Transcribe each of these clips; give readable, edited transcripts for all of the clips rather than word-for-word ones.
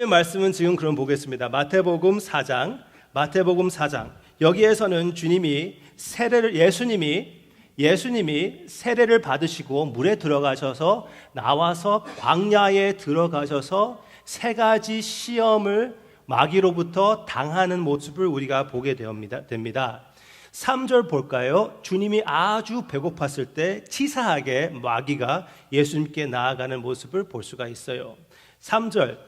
말씀은 지금 그럼 보겠습니다. 마태복음 4장. 여기에서는 예수님이 세례를 받으시고 물에 들어가셔서 나와서 광야에 들어가셔서 세 가지 시험을 마귀로부터 당하는 모습을 우리가 보게 됩니다. 3절 볼까요? 주님이 아주 배고팠을 때 치사하게 마귀가 예수님께 나아가는 모습을 볼 수가 있어요. 3절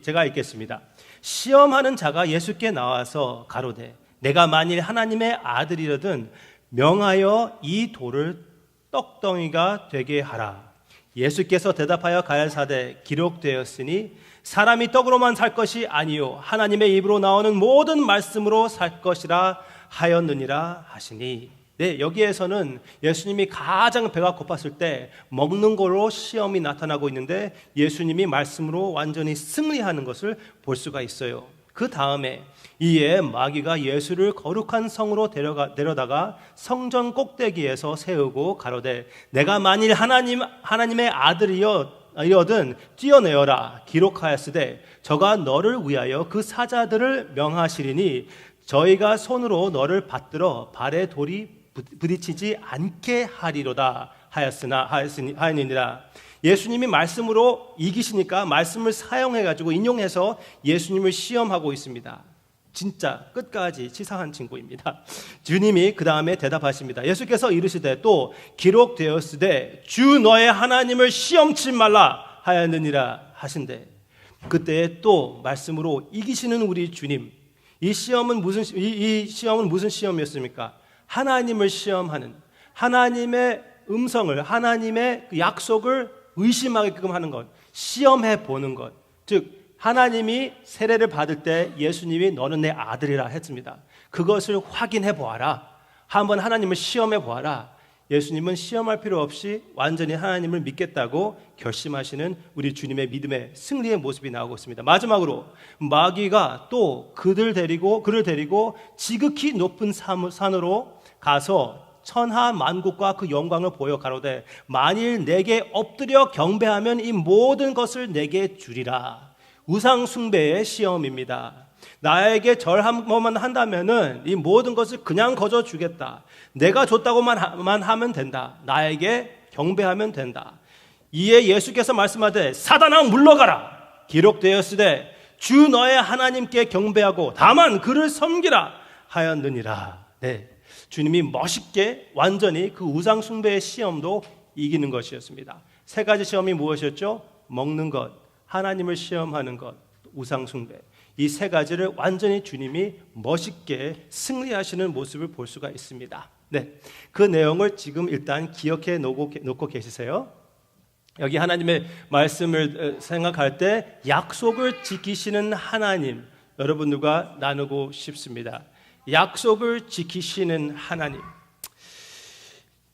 제가 읽겠습니다. 시험하는 자가 예수께 나와서 가로되 내가 만일 하나님의 아들이거든 명하여 이 돌을 떡덩이가 되게 하라. 예수께서 대답하여 가라사대 기록되었으니 사람이 떡으로만 살 것이 아니요 하나님의 입으로 나오는 모든 말씀으로 살 것이라 하였느니라 하시니. 네, 여기에서는 예수님이 가장 배가 고팠을 때 먹는 걸로 시험이 나타나고 있는데 예수님이 말씀으로 완전히 승리하는 것을 볼 수가 있어요. 그 다음에 이에 마귀가 예수를 거룩한 성으로 데려다가 성전 꼭대기에서 세우고 가로되 내가 만일 하나님의 아들이여든 뛰어내어라 기록하였으되 저가 너를 위하여 그 사자들을 명하시리니 저희가 손으로 너를 받들어 발에 돌이 부딪히지 않게 하리로다 하였느니라. 예수님이 말씀으로 이기시니까 말씀을 사용해가지고 인용해서 예수님을 시험하고 있습니다. 진짜 끝까지 치사한 친구입니다. 주님이 그 다음에 대답하십니다. 예수께서 이르시되 또 기록되었으되 주 너의 하나님을 시험치 말라 하였느니라 하신대. 그때 또 말씀으로 이기시는 우리 주님. 이 시험은 무슨 시험이었습니까? 하나님을 시험하는, 하나님의 음성을, 하나님의 그 약속을 의심하게끔 하는 것, 시험해 보는 것. 즉 하나님이 세례를 받을 때 예수님이 너는 내 아들이라 했습니다. 그것을 확인해 보아라. 한번 하나님을 시험해 보아라. 예수님은 시험할 필요 없이 완전히 하나님을 믿겠다고 결심하시는 우리 주님의 믿음의 승리의 모습이 나오고 있습니다. 마지막으로 마귀가 또 그를 데리고 지극히 높은 산으로 가서 천하 만국과 그 영광을 보여 가로되 만일 내게 엎드려 경배하면 이 모든 것을 내게 주리라. 우상 숭배의 시험입니다. 나에게 절 한 번만 한다면은 이 모든 것을 그냥 거저 주겠다. 내가 줬다고만 하면 된다. 나에게 경배하면 된다. 이에 예수께서 말씀하되 사단아 물러가라. 기록되었으되 주 너의 하나님께 경배하고 다만 그를 섬기라 하였느니라. 네, 주님이 멋있게 완전히 그 우상 숭배의 시험도 이기는 것이었습니다. 세 가지 시험이 무엇이었죠? 먹는 것, 하나님을 시험하는 것, 우상 숭배. 이 세 가지를 완전히 주님이 멋있게 승리하시는 모습을 볼 수가 있습니다. 네, 그 내용을 지금 일단 기억해 놓고 계시세요. 여기 하나님의 말씀을 생각할 때 약속을 지키시는 하나님, 여러분들과 나누고 싶습니다. 약속을 지키시는 하나님.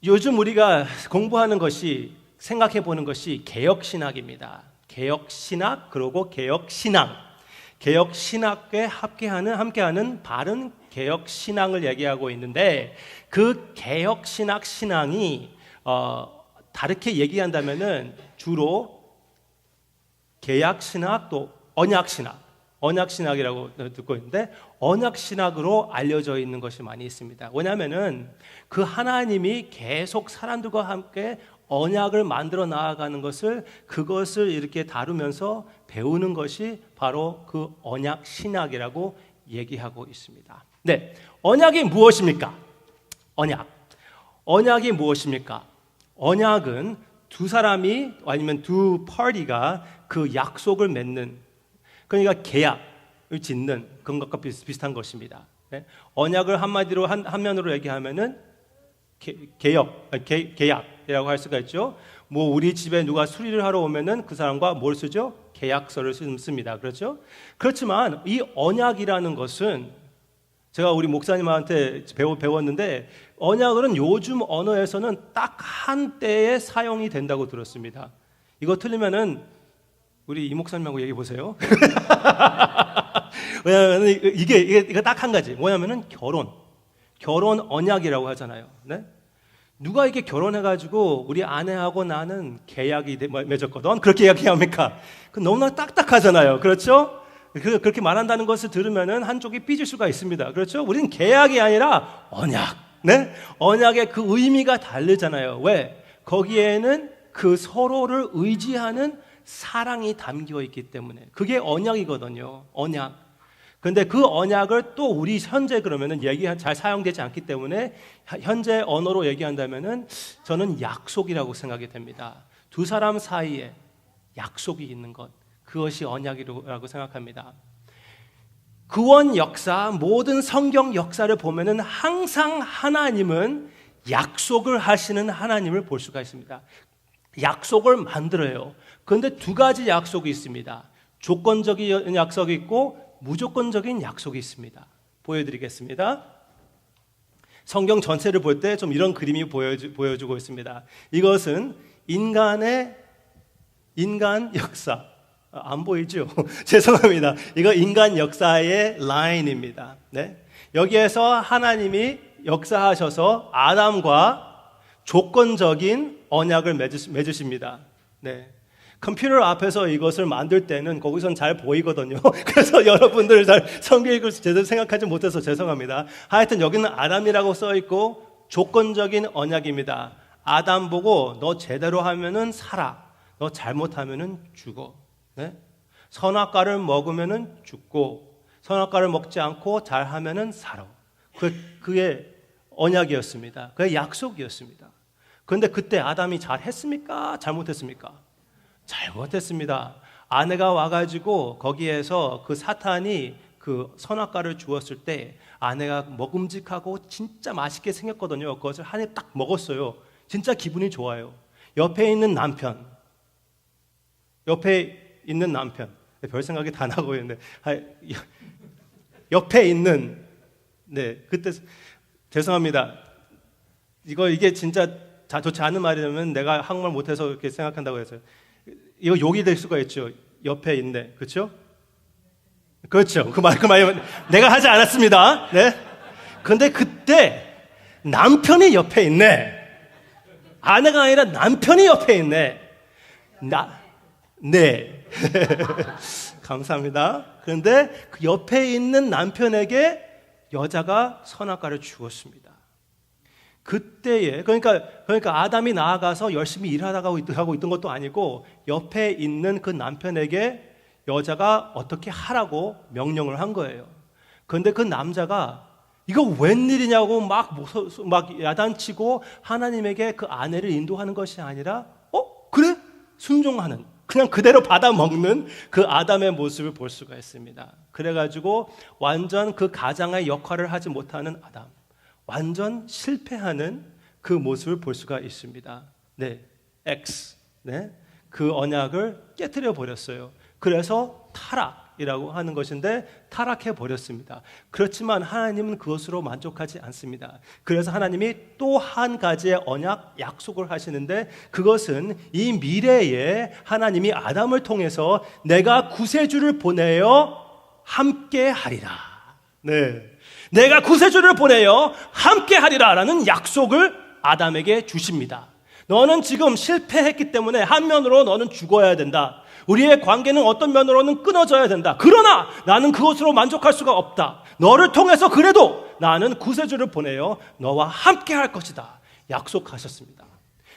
요즘 우리가 공부하는 것이, 생각해 보는 것이 개혁신학입니다. 개혁신학 그리고 개혁신앙. 개혁신학에 함께하는 바른 개혁신앙을 얘기하고 있는데 그 개혁신학 신앙이 다르게 얘기한다면은 주로 개약신학 또 언약신학이라고 듣고 있는데 언약신학으로 알려져 있는 것이 많이 있습니다. 왜냐하면은 그 하나님이 계속 사람들과 함께 언약을 만들어 나아가는 그것을 이렇게 다루면서 배우는 것이 바로 그 언약 신학이라고 얘기하고 있습니다. 네, 언약이 무엇입니까? 언약이 무엇입니까? 언약은 두 사람이 아니면 두 파티가 그 약속을 맺는, 그러니까 계약을 짓는 그런 것과 비슷한 것입니다. 네? 언약을 한마디로 한면으로 얘기하면은 계약이라고 할 수가 있죠. 뭐 우리 집에 누가 수리를 하러 오면은 그 사람과 뭘 쓰죠? 계약서를 씁니다. 그렇죠? 그렇지만 이 언약이라는 것은 제가 우리 목사님한테 배웠는데 언약은 요즘 언어에서는 딱 한때에 사용이 된다고 들었습니다. 이거 틀리면은 우리 이 목사님하고 얘기해 보세요. 왜냐하면 이게 딱 한 가지. 뭐냐면은 결혼 언약이라고 하잖아요. 네? 누가 이렇게 결혼해가지고 우리 아내하고 나는 계약이 맺었거든. 그렇게 이야기합니까? 그 너무나 딱딱하잖아요. 그렇죠? 그렇게 말한다는 것을 들으면은 한쪽이 삐질 수가 있습니다. 그렇죠? 우리는 계약이 아니라 언약. 네? 언약의 그 의미가 다르잖아요. 왜? 거기에는 그 서로를 의지하는 사랑이 담겨 있기 때문에. 그게 언약이거든요. 언약. 근데 그 언약을 또 우리 현재 그러면은 잘 사용되지 않기 때문에 현재 언어로 얘기한다면은 저는 약속이라고 생각이 됩니다. 두 사람 사이에 약속이 있는 것, 그것이 언약이라고 생각합니다. 구원 역사, 모든 성경 역사를 보면은 항상 하나님은 약속을 하시는 하나님을 볼 수가 있습니다. 약속을 만들어요. 그런데 두 가지 약속이 있습니다. 조건적인 약속이 있고 무조건적인 약속이 있습니다. 보여드리겠습니다. 성경 전체를 볼 때 좀 이런 그림이 보여주고 있습니다. 이것은 인간 역사. 안 보이죠? 죄송합니다. 이거 인간 역사의 라인입니다. 네? 여기에서 하나님이 역사하셔서 아담과 조건적인 언약을 맺으십니다. 네. 컴퓨터 앞에서 이것을 만들 때는 거기선 잘 보이거든요. 그래서 여러분들 잘 성경 읽을 제대로 생각하지 못해서 죄송합니다. 하여튼 여기는 아담이라고 써 있고 조건적인 언약입니다. 아담 보고 너 제대로 하면은 살아. 너 잘못하면은 죽어. 네? 선악과를 먹으면은 죽고 선악과를 먹지 않고 잘하면은 살아. 그게 언약이었습니다. 그게 약속이었습니다. 그런데 그때 아담이 잘했습니까? 잘못했습니까? 잘못했습니다. 아내가 와가지고 거기에서 그 사탄이 그 선악과를 주었을 때 아내가 먹음직하고 진짜 맛있게 생겼거든요. 그것을 한 입 딱 먹었어요. 진짜 기분이 좋아요. 옆에 있는 남편, 별 생각이 다 나고 있는데 옆에 있는 그때 죄송합니다. 이게 진짜 좋지 않은 말이라면 내가 한국말 못해서 이렇게 생각한다고 해서요. 이거 욕이 될 수가 있죠. 옆에 있네. 그렇죠? 그렇죠. 그 말 내가 하지 않았습니다. 네. 근데 그때 남편이 옆에 있네. 아내가 아니라 남편이 옆에 있네. 네. 감사합니다. 그런데 그 옆에 있는 남편에게 여자가 선악과를 주었습니다. 그때에 그러니까 아담이 나아가서 열심히 하고 있던 것도 아니고 옆에 있는 그 남편에게 여자가 어떻게 하라고 명령을 한 거예요. 그런데 그 남자가 이거 웬일이냐고 막 야단치고 하나님에게 그 아내를 인도하는 것이 아니라 그래? 순종하는 그냥 그대로 받아먹는 그 아담의 모습을 볼 수가 있습니다. 그래가지고 완전 그 가장의 역할을 하지 못하는 아담, 완전 실패하는 그 모습을 볼 수가 있습니다. 네, X, 네, 그 언약을 깨뜨려 버렸어요. 그래서 타락이라고 하는 것인데 타락해 버렸습니다. 그렇지만 하나님은 그것으로 만족하지 않습니다. 그래서 하나님이 또 한 가지의 언약 약속을 하시는데 그것은 이 미래에 하나님이 아담을 통해서 내가 구세주를 보내어 함께 하리라. 네. 내가 구세주를 보내어 함께 하리라라는 약속을 아담에게 주십니다. 너는 지금 실패했기 때문에 한면으로 너는 죽어야 된다. 우리의 관계는 어떤 면으로는 끊어져야 된다. 그러나 나는 그것으로 만족할 수가 없다. 너를 통해서 그래도 나는 구세주를 보내어 너와 함께 할 것이다. 약속하셨습니다.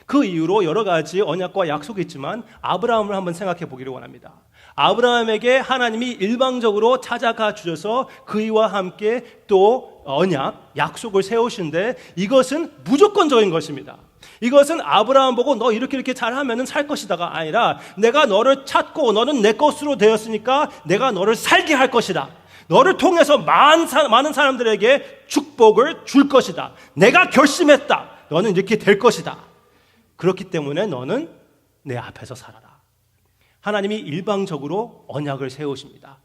그 이후로 여러 가지 언약과 약속이 있지만 아브라함을 한번 생각해 보기를 원합니다. 아브라함에게 하나님이 일방적으로 찾아가 주셔서 그이와 함께 또 언약, 약속을 세우신데 이것은 무조건적인 것입니다. 이것은 아브라함 보고 너 이렇게 잘하면 살 것이다가 아니라 내가 너를 찾고 너는 내 것으로 되었으니까 내가 너를 살게 할 것이다. 너를 통해서 많은 사람들에게 축복을 줄 것이다. 내가 결심했다. 너는 이렇게 될 것이다. 그렇기 때문에 너는 내 앞에서 살아라. 하나님이 일방적으로 언약을 세우십니다.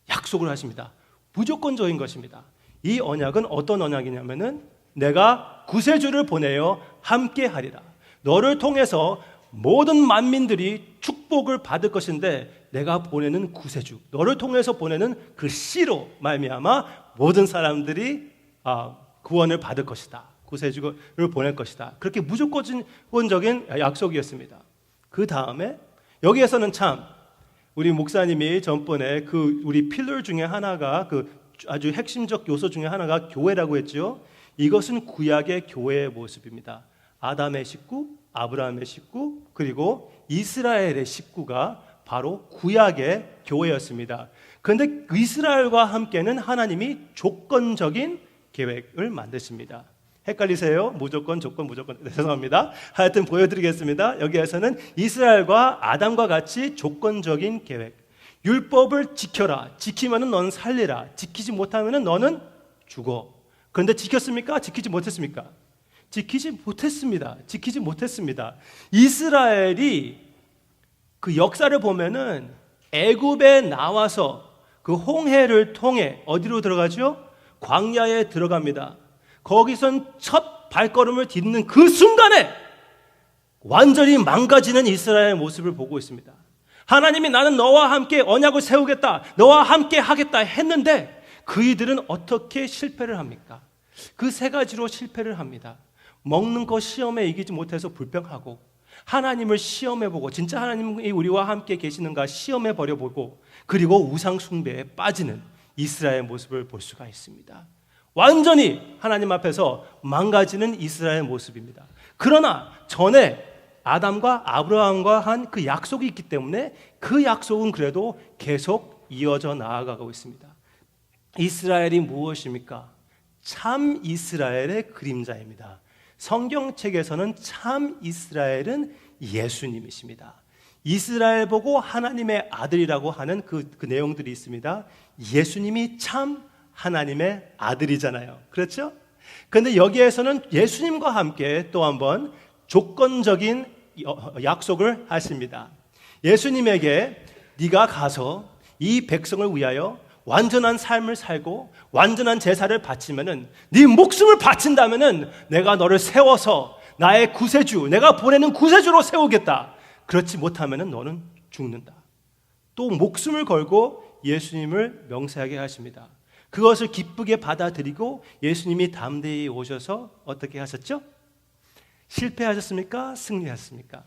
약속을 하십니다. 무조건적인 것입니다. 이 언약은 어떤 언약이냐면은 내가 구세주를 보내어 함께 하리라. 너를 통해서 모든 만민들이 축복을 받을 것인데 내가 보내는 구세주, 너를 통해서 보내는 그 씨로 말미암아 모든 사람들이 구원을 받을 것이다. 구세주를 보낼 것이다. 그렇게 무조건적인 약속이었습니다. 그 다음에 여기에서는 참 우리 목사님이 전번에 그 우리 필러 중에 하나가 그 아주 핵심적 요소 중에 하나가 교회라고 했죠. 이것은 구약의 교회의 모습입니다. 아담의 식구, 아브라함의 식구, 그리고 이스라엘의 식구가 바로 구약의 교회였습니다. 그런데 이스라엘과 함께는 하나님이 조건적인 계획을 만드십니다. 헷갈리세요? 무조건, 조건, 무조건. 죄송합니다. 하여튼 보여드리겠습니다. 여기에서는 이스라엘과 아담과 같이 조건적인 계획. 율법을 지켜라. 지키면 너는 살리라. 지키지 못하면 너는 죽어. 그런데 지켰습니까? 지키지 못했습니까? 지키지 못했습니다. 지키지 못했습니다. 이스라엘이 그 역사를 보면은 애굽에 나와서 그 홍해를 통해 어디로 들어가죠? 광야에 들어갑니다. 거기선 첫 발걸음을 딛는 그 순간에 완전히 망가지는 이스라엘의 모습을 보고 있습니다. 하나님이 나는 너와 함께 언약을 세우겠다, 너와 함께 하겠다 했는데 그이들은 어떻게 실패를 합니까? 그 세 가지로 실패를 합니다. 먹는 거 시험에 이기지 못해서 불평하고, 하나님을 시험해보고 진짜 하나님이 우리와 함께 계시는가 시험해버려보고, 그리고 우상 숭배에 빠지는 이스라엘의 모습을 볼 수가 있습니다. 완전히 하나님 앞에서 망가지는 이스라엘의 모습입니다. 그러나 전에 아담과 아브라함과 한 그 약속이 있기 때문에 그 약속은 그래도 계속 이어져 나아가고 있습니다. 이스라엘이 무엇입니까? 참 이스라엘의 그림자입니다. 성경책에서는 참 이스라엘은 예수님이십니다. 이스라엘 보고 하나님의 아들이라고 하는 그 내용들이 있습니다. 예수님이 참 하나님의 아들이잖아요. 그렇죠? 그런데 여기에서는 예수님과 함께 또 한번 조건적인 약속을 하십니다. 예수님에게 네가 가서 이 백성을 위하여 완전한 삶을 살고 완전한 제사를 바치면은, 네 목숨을 바친다면은 내가 너를 세워서 나의 구세주, 내가 보내는 구세주로 세우겠다. 그렇지 못하면은 너는 죽는다. 또 목숨을 걸고 예수님을 명세하게 하십니다. 그것을 기쁘게 받아들이고 예수님이 담대히 오셔서 어떻게 하셨죠? 실패하셨습니까? 승리하셨습니까?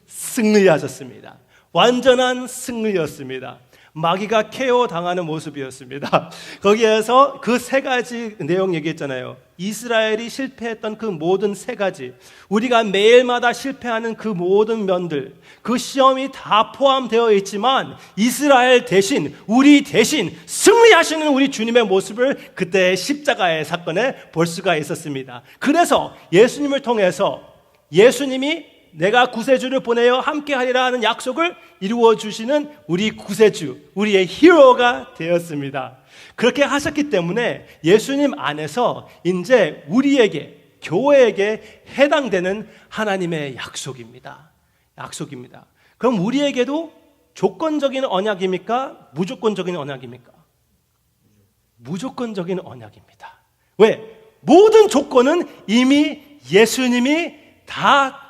승리하셨습니다. 완전한 승리였습니다. 마귀가 KO 당하는 모습이었습니다. 거기에서 그 세 가지 내용 얘기했잖아요. 이스라엘이 실패했던 그 모든 세 가지, 우리가 매일마다 실패하는 그 모든 면들, 그 시험이 다 포함되어 있지만 이스라엘 대신, 우리 대신 승리하시는 우리 주님의 모습을 그때 십자가의 사건에 볼 수가 있었습니다. 그래서 예수님을 통해서 예수님이 내가 구세주를 보내어 함께하리라 하는 약속을 이루어 주시는 우리 구세주, 우리의 히어로가 되었습니다. 그렇게 하셨기 때문에 예수님 안에서 이제 우리에게, 교회에게 해당되는 하나님의 약속입니다. 약속입니다. 그럼 우리에게도 조건적인 언약입니까? 무조건적인 언약입니까? 무조건적인 언약입니다. 왜? 모든 조건은 이미 예수님이 다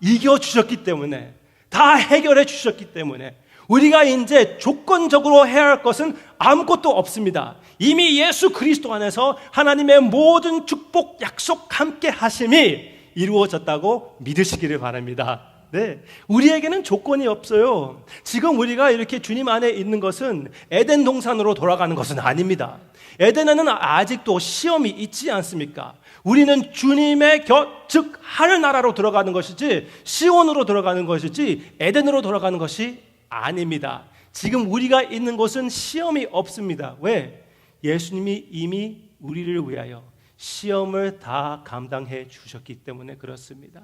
이겨주셨기 때문에, 다 해결해 주셨기 때문에 우리가 이제 조건적으로 해야 할 것은 아무것도 없습니다. 이미 예수 그리스도 안에서 하나님의 모든 축복, 약속, 함께 하심이 이루어졌다고 믿으시기를 바랍니다. 네, 우리에게는 조건이 없어요. 지금 우리가 이렇게 주님 안에 있는 것은 에덴 동산으로 돌아가는 것은 아닙니다. 에덴에는 아직도 시험이 있지 않습니까? 우리는 주님의 즉 하늘나라로 들어가는 것이지, 시온으로 들어가는 것이지 에덴으로 돌아가는 것이 아닙니다. 지금 우리가 있는 곳은 시험이 없습니다. 왜? 예수님이 이미 우리를 위하여 시험을 다 감당해 주셨기 때문에 그렇습니다.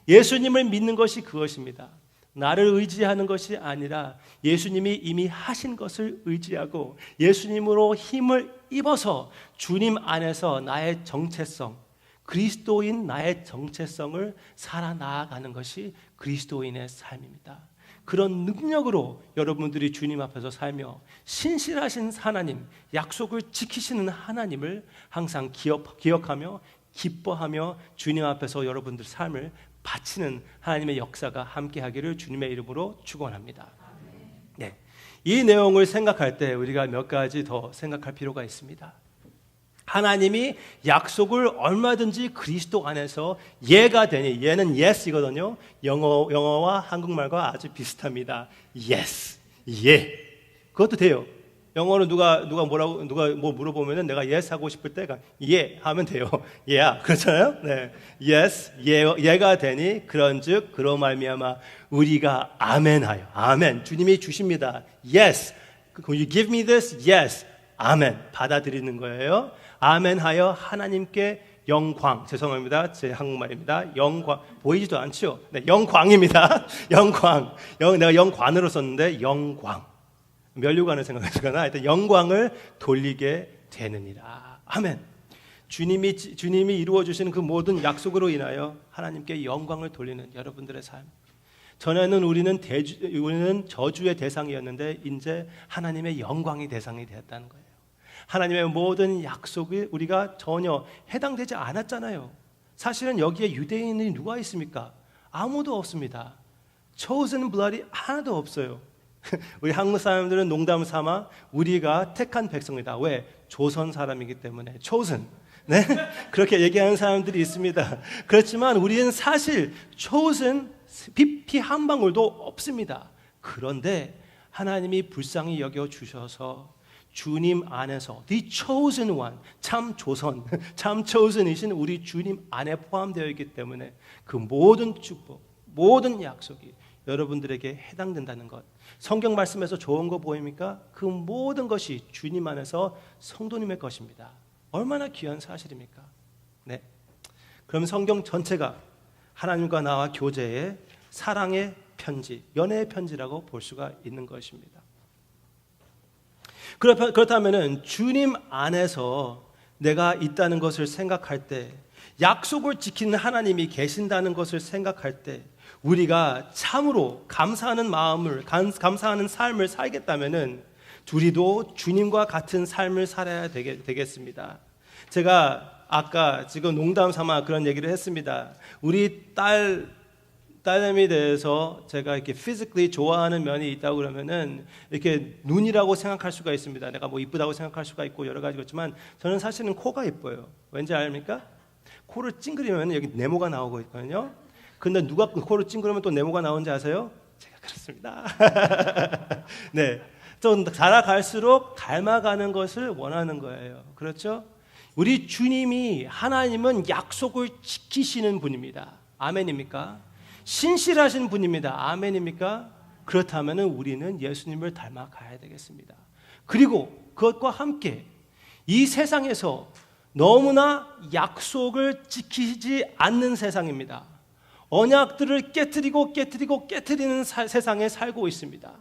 예수님을 믿는 것이 그것입니다. 나를 의지하는 것이 아니라 예수님이 이미 하신 것을 의지하고 예수님으로 힘을 입어서 주님 안에서 나의 정체성, 그리스도인 나의 정체성을 살아나가는 것이 그리스도인의 삶입니다. 그런 능력으로 여러분들이 주님 앞에서 살며 신실하신 하나님, 약속을 지키시는 하나님을 항상 기억하며 기뻐하며 주님 앞에서 여러분들 삶을 바치는 하나님의 역사가 함께하기를 주님의 이름으로 축원합니다. 네, 이 내용을 생각할 때 우리가 몇 가지 더 생각할 필요가 있습니다. 하나님이 약속을 얼마든지 그리스도 안에서 예가 되니, 예는 yes이거든요. 영어와 한국말과 아주 비슷합니다. yes, 예. 그것도 돼요. 영어로 누가 뭐 물어보면은 내가 yes 하고 싶을 때가 예 하면 돼요. yeah, 그렇잖아요. 네, yes, 예가 되니 그런즉 그로 말미암아 우리가 아멘하여, 아멘. 주님이 주십니다. yes, you give me this, yes, 아멘. 받아들이는 거예요. 아멘하여 하나님께 영광, 죄송합니다. 제 한국말입니다. 영광, 보이지도 않죠? 네, 영광입니다. 영광. 내가 영관으로 썼는데 영광. 면류관을 생각하시거나 하여튼 영광을 돌리게 되느니라. 아멘. 주님이 이루어 주시는 그 모든 약속으로 인하여 하나님께 영광을 돌리는 여러분들의 삶. 전에는 우리는 저주의 대상이었는데 이제 하나님의 영광의 대상이 되었다는 거예요. 하나님의 모든 약속이 우리가 전혀 해당되지 않았잖아요. 사실은 여기에 유대인이 누가 있습니까? 아무도 없습니다. chosen blood이 하나도 없어요. 우리 한국 사람들은 농담 삼아 우리가 택한 백성이다. 왜? 조선 사람이기 때문에 chosen. 네? 그렇게 얘기하는 사람들이 있습니다. 그렇지만 우리는 사실 chosen 피 한 방울도 없습니다. 그런데 하나님이 불쌍히 여겨 주셔서 주님 안에서 the chosen one, 참 조선, 참 chosen이신 우리 주님 안에 포함되어 있기 때문에 그 모든 축복, 모든 약속이 여러분들에게 해당된다는 것. 성경 말씀에서 좋은 거 보입니까? 그 모든 것이 주님 안에서 성도님의 것입니다. 얼마나 귀한 사실입니까? 네. 그럼 성경 전체가 하나님과 나와 교제의 사랑의 편지, 연애의 편지라고 볼 수가 있는 것입니다. 그렇다면 주님 안에서 내가 있다는 것을 생각할 때, 약속을 지키는 하나님이 계신다는 것을 생각할 때 우리가 참으로 감사하는 마음을, 감사하는 삶을 살겠다면 우리도 주님과 같은 삶을 살아야 되겠습니다. 제가 아까 지금 농담 삼아 그런 얘기를 했습니다. 우리 딸내미에 대해서 제가 이렇게 physically 좋아하는 면이 있다고 그러면은 이렇게 눈이라고 생각할 수가 있습니다. 내가 뭐 이쁘다고 생각할 수가 있고 여러 가지가 있지만 저는 사실은 코가 이뻐요. 왠지 압니까? 코를 찡그리면 여기 네모가 나오고 있거든요. 근데 누가 코를 찡그리면 또 네모가 나오는지 아세요? 제가 그렇습니다. 네, 좀 자라갈수록 닮아가는 것을 원하는 거예요. 그렇죠? 우리 주님이, 하나님은 약속을 지키시는 분입니다. 아멘입니까? 신실하신 분입니다. 아멘입니까? 그렇다면 우리는 예수님을 닮아가야 되겠습니다. 그리고 그것과 함께 이 세상에서 너무나 약속을 지키지 않는 세상입니다. 언약들을 깨트리는 세상에 살고 있습니다.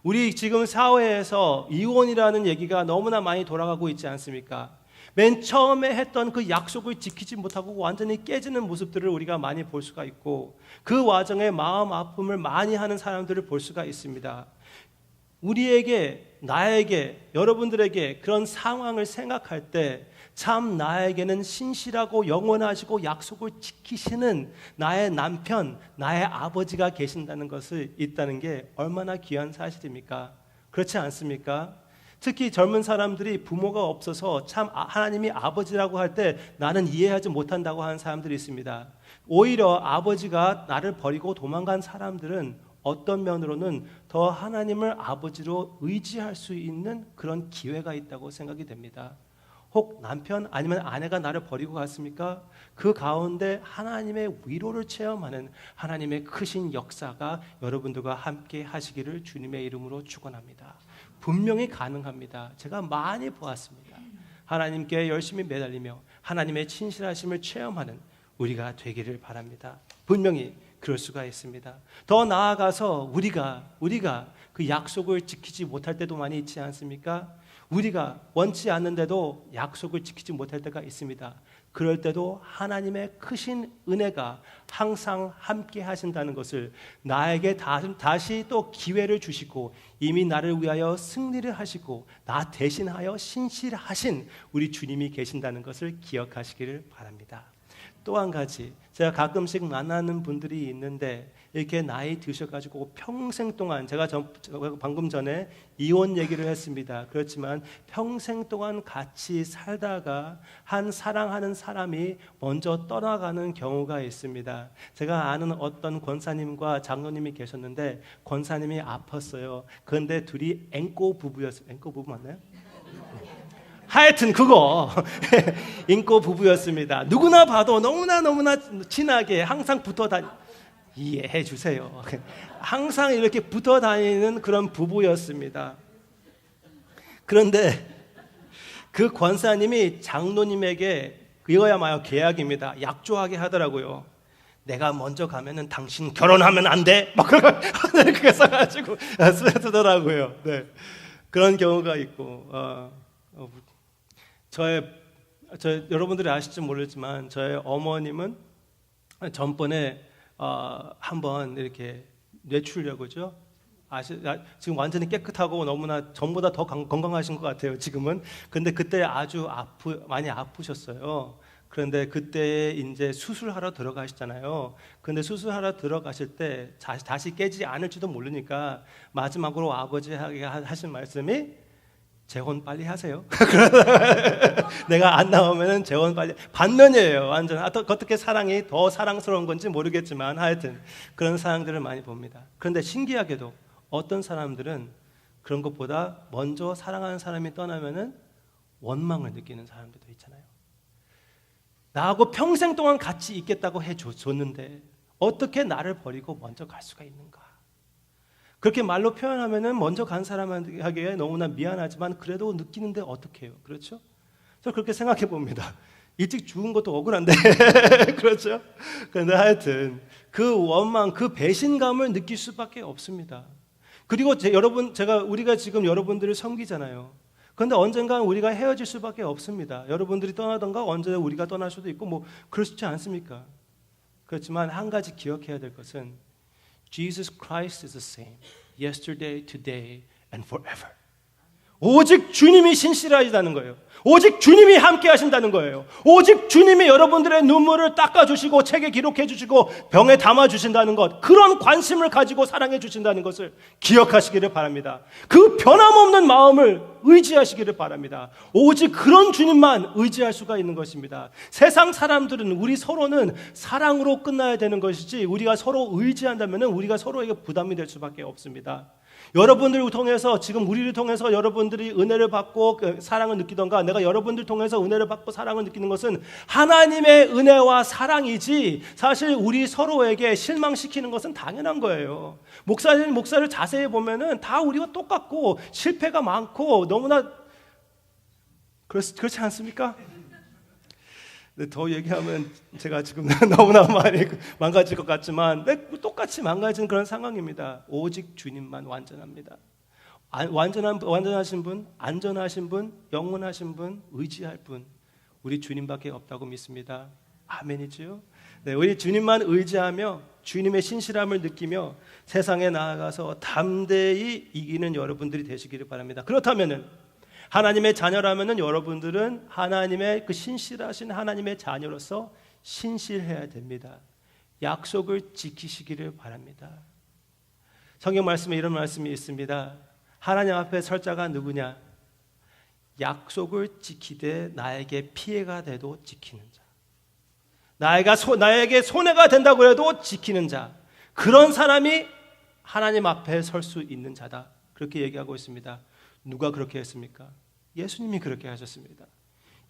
우리 지금 사회에서 이혼이라는 얘기가 너무나 많이 돌아가고 있지 않습니까? 맨 처음에 했던 그 약속을 지키지 못하고 완전히 깨지는 모습들을 우리가 많이 볼 수가 있고, 그 와중에 마음 아픔을 많이 하는 사람들을 볼 수가 있습니다. 우리에게, 나에게, 여러분들에게 그런 상황을 생각할 때 참 나에게는 신실하고 영원하시고 약속을 지키시는 나의 남편, 나의 아버지가 계신다는 것을 있다는 게 얼마나 귀한 사실입니까? 그렇지 않습니까? 특히 젊은 사람들이 부모가 없어서 참 하나님이 아버지라고 할 때 나는 이해하지 못한다고 하는 사람들이 있습니다. 오히려 아버지가 나를 버리고 도망간 사람들은 어떤 면으로는 더 하나님을 아버지로 의지할 수 있는 그런 기회가 있다고 생각이 됩니다. 혹 남편 아니면 아내가 나를 버리고 갔습니까? 그 가운데 하나님의 위로를 체험하는 하나님의 크신 역사가 여러분들과 함께 하시기를 주님의 이름으로 축원합니다. 분명히 가능합니다. 제가 많이 보았습니다. 하나님께 열심히 매달리며 하나님의 친실하심을 체험하는 우리가 되기를 바랍니다. 분명히 그럴 수가 있습니다. 더 나아가서 우리가 그 약속을 지키지 못할 때도 많이 있지 않습니까? 우리가 원치 않는데도 약속을 지키지 못할 때가 있습니다. 그럴 때도 하나님의 크신 은혜가 항상 함께 하신다는 것을, 나에게 다시 또 기회를 주시고 이미 나를 위하여 승리를 하시고 나 대신하여 신실하신 우리 주님이 계신다는 것을 기억하시기를 바랍니다. 또 한 가지, 제가 가끔씩 만나는 분들이 있는데 이렇게 나이 드셔가지고 평생 동안 제가 방금 전에 이혼 얘기를 했습니다. 그렇지만 평생 동안 같이 살다가 한 사랑하는 사람이 먼저 떠나가는 경우가 있습니다. 제가 아는 어떤 권사님과 장로님이 계셨는데 권사님이 아팠어요. 그런데 둘이 앵꼬 부부였어요. 앵꼬 부부 맞나요? 하여튼 그거 인꼬 부부였습니다. 누구나 봐도 너무나 친하게 항상 붙어 다니 이해해 주세요. 항상 이렇게 붙어 다니는 그런 부부였습니다. 그런데 그 권사님이 장로님에게 이거야말로 계약입니다. 약조하게 하더라고요. 내가 먼저 가면은 당신 결혼하면 안 돼. 막 그렇게 써가지고 쓰더라고요. 네. 그런 경우가 있고 여러분들이 아실지 모르지만 저의 어머님은 전번에 한번 이렇게 뇌출혈이죠. 지금 완전히 깨끗하고 너무나 전보다 더 건강하신 것 같아요. 지금은. 근데 그때 아주 많이 아프셨어요. 그런데 그때 이제 수술하러 들어가시잖아요. 근데 수술하러 들어가실 때 다시 깨지지 않을지도 모르니까 마지막으로 아버지에게 하신 말씀이 재혼 빨리 하세요. 내가 안 나오면은 재혼 빨리. 반면이에요. 완전 어떻게 사랑이 더 사랑스러운 건지 모르겠지만 하여튼 그런 사랑들을 많이 봅니다. 그런데 신기하게도 어떤 사람들은 그런 것보다 먼저 사랑하는 사람이 떠나면은 원망을 느끼는 사람들도 있잖아요. 나하고 평생 동안 같이 있겠다고 해줬는데 어떻게 나를 버리고 먼저 갈 수가 있는가? 그렇게 말로 표현하면은 먼저 간 사람에게 너무나 미안하지만 그래도 느끼는데 어떡해요? 그렇죠? 저 그렇게 생각해 봅니다. 일찍 죽은 것도 억울한데 그렇죠? 그런데 하여튼 그 원망, 그 배신감을 느낄 수밖에 없습니다. 그리고 우리가 지금 여러분들을 섬기잖아요. 그런데 언젠가 우리가 헤어질 수밖에 없습니다. 여러분들이 떠나던가 언제 우리가 떠날 수도 있고 뭐 그렇지 않습니까? 그렇지만 한 가지 기억해야 될 것은 Jesus Christ is the same, yesterday, today, and forever. 오직 주님이 신실하시다는 거예요. 오직 주님이 함께 하신다는 거예요. 오직 주님이 여러분들의 눈물을 닦아주시고 책에 기록해 주시고 병에 담아주신다는 것, 그런 관심을 가지고 사랑해 주신다는 것을 기억하시기를 바랍니다. 그 변함없는 마음을 의지하시기를 바랍니다. 오직 그런 주님만 의지할 수가 있는 것입니다. 세상 사람들은 우리 서로는 사랑으로 끝나야 되는 것이지 우리가 서로 의지한다면 우리가 서로에게 부담이 될 수밖에 없습니다. 여러분들을 통해서 지금 우리를 통해서 여러분들이 은혜를 받고 사랑을 느끼던가 내가 여러분들 통해서 은혜를 받고 사랑을 느끼는 것은 하나님의 은혜와 사랑이지 사실 우리 서로에게 실망시키는 것은 당연한 거예요. 목사를 자세히 보면은 다 우리가 똑같고 실패가 많고 너무나 그렇지 않습니까? 근데 더 얘기하면 제가 지금 너무나 많이 망가질 것 같지만 똑같이 망가지는 그런 상황입니다. 오직 주님만 완전합니다. 완전하신 분, 안전하신 분, 영원하신 분, 의지할 분 우리 주님밖에 없다고 믿습니다. 아멘이죠? 네, 우리 주님만 의지하며 주님의 신실함을 느끼며 세상에 나아가서 담대히 이기는 여러분들이 되시기를 바랍니다. 그렇다면은 하나님의 자녀라면은 여러분들은 하나님의 그 신실하신 하나님의 자녀로서 신실해야 됩니다. 약속을 지키시기를 바랍니다. 성경 말씀에 이런 말씀이 있습니다. 하나님 앞에 설 자가 누구냐? 약속을 지키되 나에게 피해가 돼도 지키는 자. 나에게 손해가 된다고 해도 지키는 자. 그런 사람이 하나님 앞에 설 수 있는 자다. 그렇게 얘기하고 있습니다. 누가 그렇게 했습니까? 예수님이 그렇게 하셨습니다.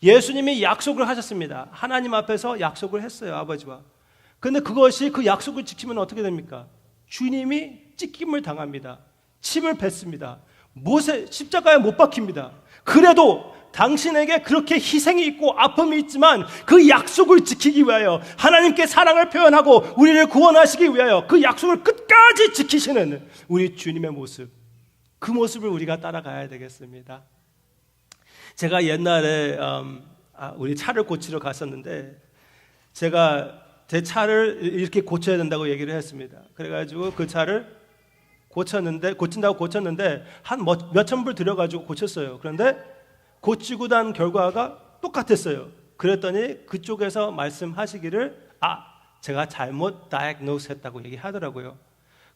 예수님이 약속을 하셨습니다. 하나님 앞에서 약속을 했어요, 아버지와. 그런데 그것이 그 약속을 지키면 어떻게 됩니까? 주님이 찢김을 당합니다. 침을 뱉습니다. 십자가에 못 박힙니다. 그래도 당신에게 그렇게 희생이 있고 아픔이 있지만 그 약속을 지키기 위하여 하나님께 사랑을 표현하고 우리를 구원하시기 위하여 그 약속을 끝까지 지키시는 우리 주님의 모습, 그 모습을 우리가 따라가야 되겠습니다. 제가 옛날에 우리 차를 고치러 갔었는데 제가 제 차를 이렇게 고쳐야 된다고 얘기를 했습니다. 그래가지고 그 차를 고친다고 고쳤는데 한 몇천 불 들여가지고 고쳤어요. 그런데 고치고 난 결과가 똑같았어요. 그랬더니 그쪽에서 말씀하시기를 제가 잘못 다이어그노스 했다고 얘기하더라고요.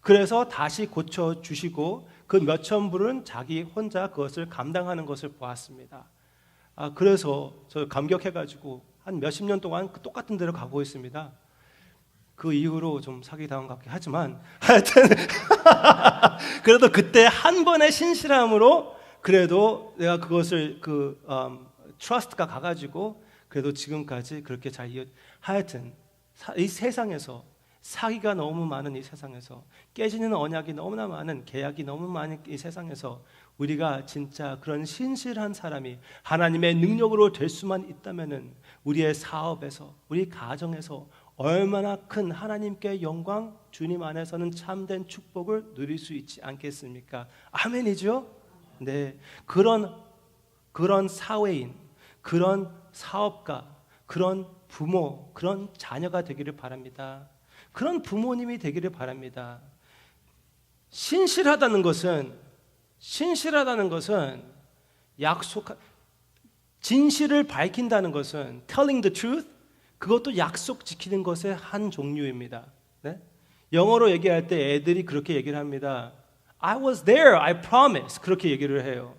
그래서 다시 고쳐주시고 그 몇천 불은 자기 혼자 그것을 감당하는 것을 보았습니다. 그래서 저 감격해가지고 한 몇십 년 동안 그 똑같은 데로 가고 있습니다. 그 이후로 좀 사기당한 것 같긴 하지만 하여튼 그래도 그때 한 번의 신실함으로 그래도 내가 그것을 트러스트가 가가지고 그래도 지금까지 그렇게 잘 하여튼 이 세상에서 사기가 너무 많은 이 세상에서 깨지는 언약이 너무나 많은 계약이 너무 많은 이 세상에서 우리가 진짜 그런 신실한 사람이 하나님의 능력으로 될 수만 있다면은 우리의 사업에서 우리 가정에서 얼마나 큰 하나님께 영광 주님 안에서는 참된 축복을 누릴 수 있지 않겠습니까? 아멘이죠? 네, 그런 사회인, 그런 사업가, 그런 부모, 그런 자녀가 되기를 바랍니다. 그런 부모님이 되기를 바랍니다. 신실하다는 것은 진실을 밝힌다는 것은 telling the truth, 그것도 약속 지키는 것의 한 종류입니다. 네? 영어로 얘기할 때 애들이 그렇게 얘기를 합니다. I was there, I promise. 그렇게 얘기를 해요.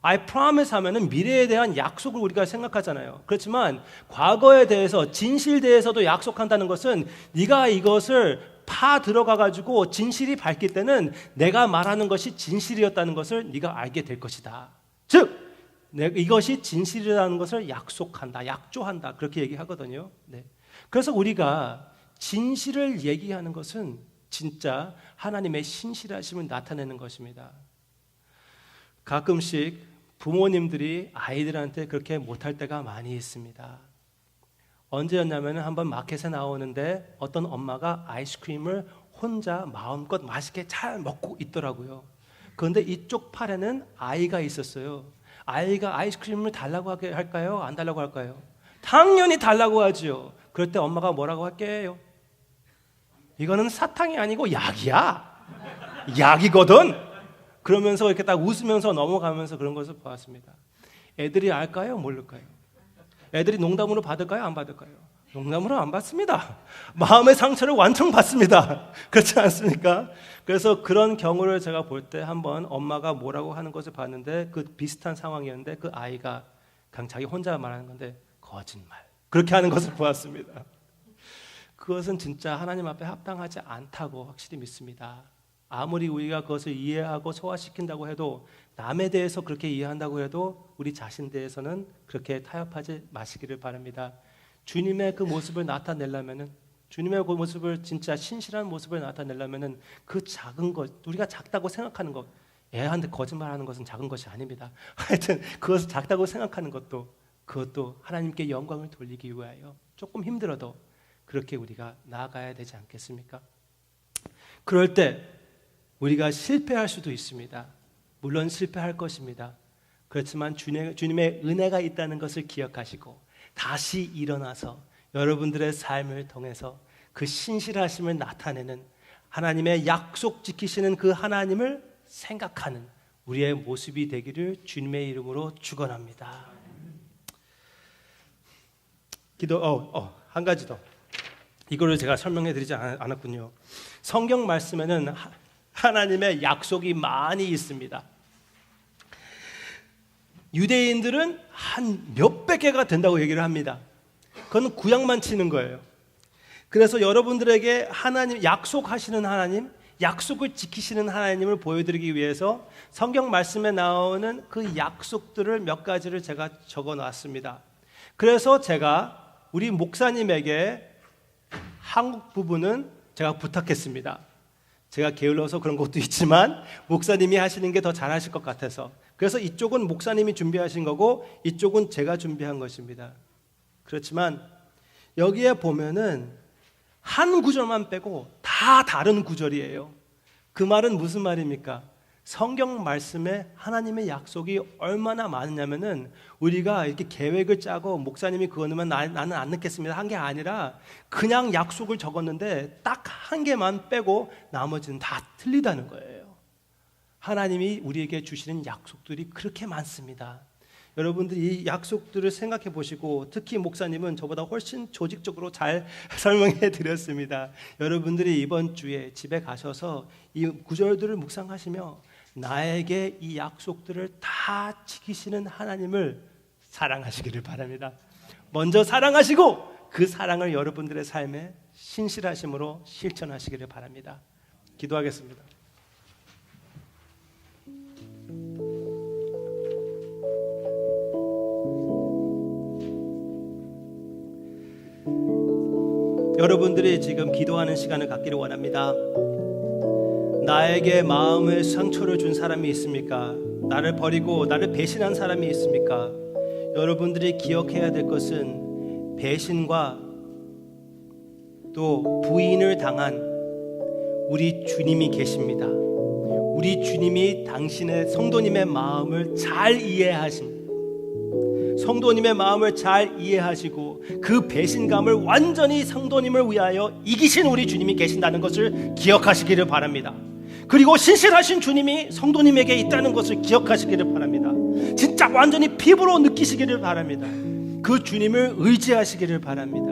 I promise 하면은 미래에 대한 약속을 우리가 생각하잖아요. 그렇지만 과거에 대해서 진실에 대해서도 약속한다는 것은 네가 이것을 파 들어가 가지고 진실이 밝힐 때는 내가 말하는 것이 진실이었다는 것을 네가 알게 될 것이다. 즉 이것이 진실이라는 것을 약속한다, 약조한다 그렇게 얘기하거든요. 네. 그래서 우리가 진실을 얘기하는 것은 진짜 하나님의 신실하심을 나타내는 것입니다. 가끔씩 부모님들이 아이들한테 그렇게 못할 때가 많이 있습니다. 언제였냐면 한번 마켓에 나오는데 어떤 엄마가 아이스크림을 혼자 마음껏 맛있게 잘 먹고 있더라고요. 그런데 이쪽 팔에는 아이가 있었어요. 아이가 아이스크림을 달라고 할까요? 안 달라고 할까요? 당연히 달라고 하지요. 그럴 때 엄마가 뭐라고 할게요? 이거는 사탕이 아니고 약이야. 약이거든. 그러면서 이렇게 딱 웃으면서 넘어가면서 그런 것을 보았습니다. 애들이 알까요? 모를까요? 애들이 농담으로 받을까요? 안 받을까요? 농담으로 안 받습니다. 마음의 상처를 완전 받습니다. 그렇지 않습니까? 그래서 그런 경우를 제가 볼 때 한번 엄마가 뭐라고 하는 것을 봤는데 그 비슷한 상황이었는데 그 아이가 그냥 자기 혼자 말하는 건데 거짓말 그렇게 하는 것을 보았습니다. 그것은 진짜 하나님 앞에 합당하지 않다고 확실히 믿습니다. 아무리 우리가 그것을 이해하고 소화시킨다고 해도 남에 대해서 그렇게 이해한다고 해도 우리 자신 대해서는 그렇게 타협하지 마시기를 바랍니다. 주님의 그 모습을 나타내려면은 주님의 그 모습을 진짜 신실한 모습을 나타내려면은 그 작은 것 우리가 작다고 생각하는 것 애한테 거짓말하는 것은 작은 것이 아닙니다. 하여튼 그것을 작다고 생각하는 그것도 하나님께 영광을 돌리기 위하여 조금 힘들어도 그렇게 우리가 나아가야 되지 않겠습니까? 그럴 때 우리가 실패할 수도 있습니다. 물론 실패할 것입니다. 그렇지만 주님의 은혜가 있다는 것을 기억하시고 다시 일어나서 여러분들의 삶을 통해서 그 신실하심을 나타내는 하나님의 약속 지키시는 그 하나님을 생각하는 우리의 모습이 되기를 주님의 이름으로 축원합니다. 한 가지 더. 이거를 제가 설명해 드리지 않았군요. 성경 말씀에는 하나님의 약속이 많이 있습니다. 유대인들은 한 몇백 개가 된다고 얘기를 합니다. 그건 구약만 치는 거예요. 그래서 여러분들에게 하나님 약속하시는 하나님, 약속을 지키시는 하나님을 보여드리기 위해서 성경 말씀에 나오는 그 약속들을 몇 가지를 제가 적어놨습니다. 그래서 제가 우리 목사님에게 한국 부분은 제가 부탁했습니다. 제가 게을러서 그런 것도 있지만 목사님이 하시는 게 더 잘하실 것 같아서 그래서 이쪽은 목사님이 준비하신 거고 이쪽은 제가 준비한 것입니다. 그렇지만 여기에 보면은 한 구절만 빼고 다 다른 구절이에요. 그 말은 무슨 말입니까? 성경 말씀에 하나님의 약속이 얼마나 많으냐면은 우리가 이렇게 계획을 짜고 목사님이 그거 넣으면 나는 안 넣겠습니다 한 게 아니라 그냥 약속을 적었는데 딱 한 개만 빼고 나머지는 다 틀리다는 거예요. 하나님이 우리에게 주시는 약속들이 그렇게 많습니다. 여러분들이 이 약속들을 생각해 보시고, 특히 목사님은 저보다 훨씬 조직적으로 잘 설명해 드렸습니다. 여러분들이 이번 주에 집에 가셔서 이 구절들을 묵상하시며 나에게 이 약속들을 다 지키시는 하나님을 사랑하시기를 바랍니다. 먼저 사랑하시고 그 사랑을 여러분들의 삶에 신실하심으로 실천하시기를 바랍니다. 기도하겠습니다. 여러분들이 지금 기도하는 시간을 갖기를 원합니다. 나에게 마음의 상처를 준 사람이 있습니까? 나를 버리고 나를 배신한 사람이 있습니까? 여러분들이 기억해야 될 것은 배신과 또 부인을 당한 우리 주님이 계십니다. 우리 주님이 당신의 성도님의 마음을 잘 이해하십니다. 성도님의 마음을 잘 이해하시고 그 배신감을 완전히 성도님을 위하여 이기신 우리 주님이 계신다는 것을 기억하시기를 바랍니다. 그리고 신실하신 주님이 성도님에게 있다는 것을 기억하시기를 바랍니다. 진짜 완전히 피부로 느끼시기를 바랍니다. 그 주님을 의지하시기를 바랍니다.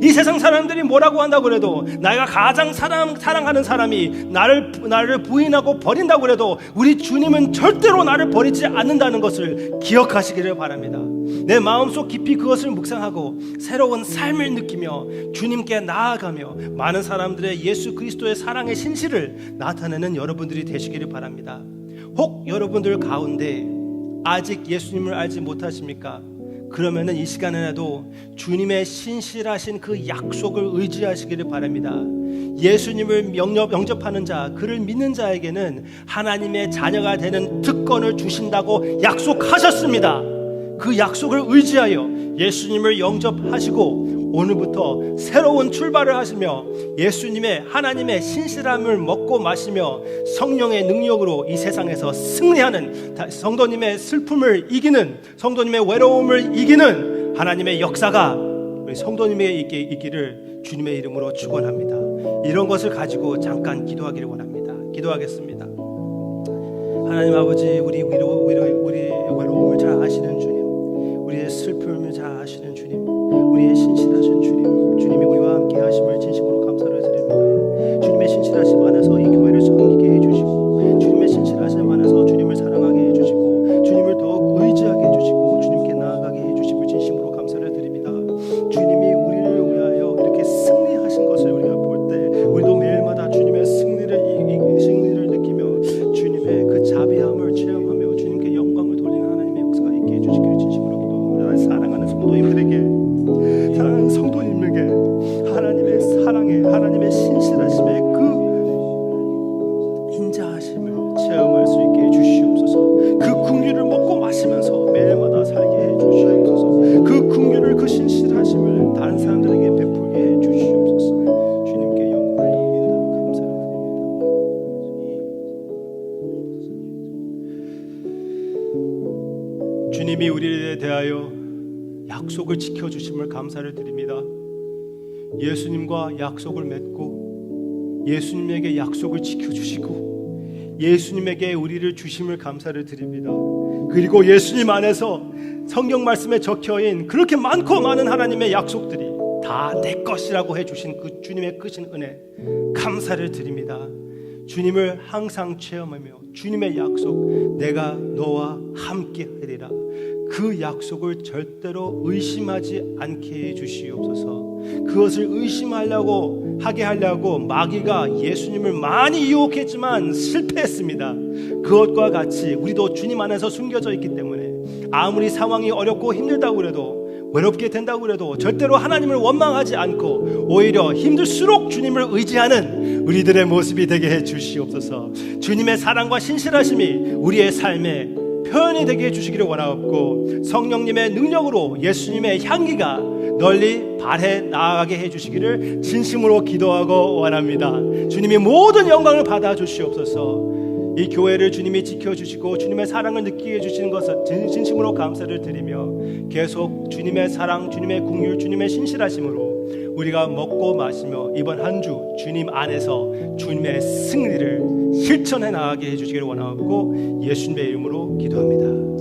이 세상 사람들이 뭐라고 한다고 해도, 내가 가장 사랑하는 사람이 나를 부인하고 버린다고 해도 우리 주님은 절대로 나를 버리지 않는다는 것을 기억하시기를 바랍니다. 내 마음속 깊이 그것을 묵상하고 새로운 삶을 느끼며 주님께 나아가며 많은 사람들의 예수 그리스도의 사랑의 신실을 나타내는 여러분들이 되시기를 바랍니다. 혹 여러분들 가운데 아직 예수님을 알지 못하십니까? 그러면은 이 시간에라도 주님의 신실하신 그 약속을 의지하시기를 바랍니다. 예수님을 영접하는 자, 그를 믿는 자에게는 하나님의 자녀가 되는 특권을 주신다고 약속하셨습니다. 그 약속을 의지하여 예수님을 영접하시고 오늘부터 새로운 출발을 하시며 예수님의 하나님의 신실함을 먹고 마시며 성령의 능력으로 이 세상에서 승리하는, 성도님의 슬픔을 이기는, 성도님의 외로움을 이기는 하나님의 역사가 우리 성도님에게 있기를 주님의 이름으로 축원합니다. 이런 것을 가지고 잠깐 기도하기를 원합니다. 기도하겠습니다. 하나님 아버지, 우리 외로움을 잘 아시는 주님, 우리의 슬픔을 잘 아시는 주님, 우리의 신실하신 주님, 주님이 우리와 함께 하심을 진심으로 감사를 드립니다. 주님의 신실하심 안에서 이 교회를 섬기게 해주시고, 주님의 신실하심 안에서 주님을 사랑하게 해주시고, 주님을 더욱 의지하게 해주시고, 주님께 나아가게 해주심을 진심으로 감사를 드립니다. 주님이 우리를 위하여 이렇게 승리하신 것을 우리가 볼 때 우리도 매일마다 주님의 승리를 느끼며 주님의 그 자비함을 체험하며 주님께 영광을 돌리는 하나님의 역사가 있게 해주시기를 진심으로 기도합니다. 사랑하는 성도님에게 하나님의 사랑에, 하나님의 신실하심의 그 인자하심을 체험할 수 있게 해주시옵소서. 그 긍휼을 먹고 마시면서 매일마다 살게 해주시옵소서. 그 긍휼을, 그 신실하심을 다른 사람들에게 베풀게 해주시옵소서. 주님께 영광을 돌립니다. 감사합니다. 주님이 우리에 대하여 약속을 지켜주심을 감사를 드립니다. 예수님과 약속을 맺고 예수님에게 약속을 지켜주시고 예수님에게 우리를 주심을 감사를 드립니다. 그리고 예수님 안에서 성경 말씀에 적혀인 그렇게 많고 많은 하나님의 약속들이 다 내 것이라고 해주신 그 주님의 크신 은혜 감사를 드립니다. 주님을 항상 체험하며 주님의 약속, 내가 너와 함께 하리라, 그 약속을 절대로 의심하지 않게 해주시옵소서. 그것을 의심하려고 하게 하려고 마귀가 예수님을 많이 유혹했지만 실패했습니다. 그것과 같이 우리도 주님 안에서 숨겨져 있기 때문에 아무리 상황이 어렵고 힘들다고 해도, 외롭게 된다고 해도 절대로 하나님을 원망하지 않고 오히려 힘들수록 주님을 의지하는 우리들의 모습이 되게 해주시옵소서. 주님의 사랑과 신실하심이 우리의 삶에 표현이 되게 해주시기를 원하옵고, 성령님의 능력으로 예수님의 향기가 널리 발해 나아가게 해주시기를 진심으로 기도하고 원합니다. 주님이 모든 영광을 받아 주시옵소서. 이 교회를 주님이 지켜주시고 주님의 사랑을 느끼게 해주시는 것을 진심으로 감사를 드리며, 계속 주님의 사랑, 주님의 긍휼, 주님의 신실하심으로 우리가 먹고 마시며 이번 한 주 주님 안에서 주님의 승리를 실천해 나가게 해주시기를 원하고 예수님의 이름으로 기도합니다.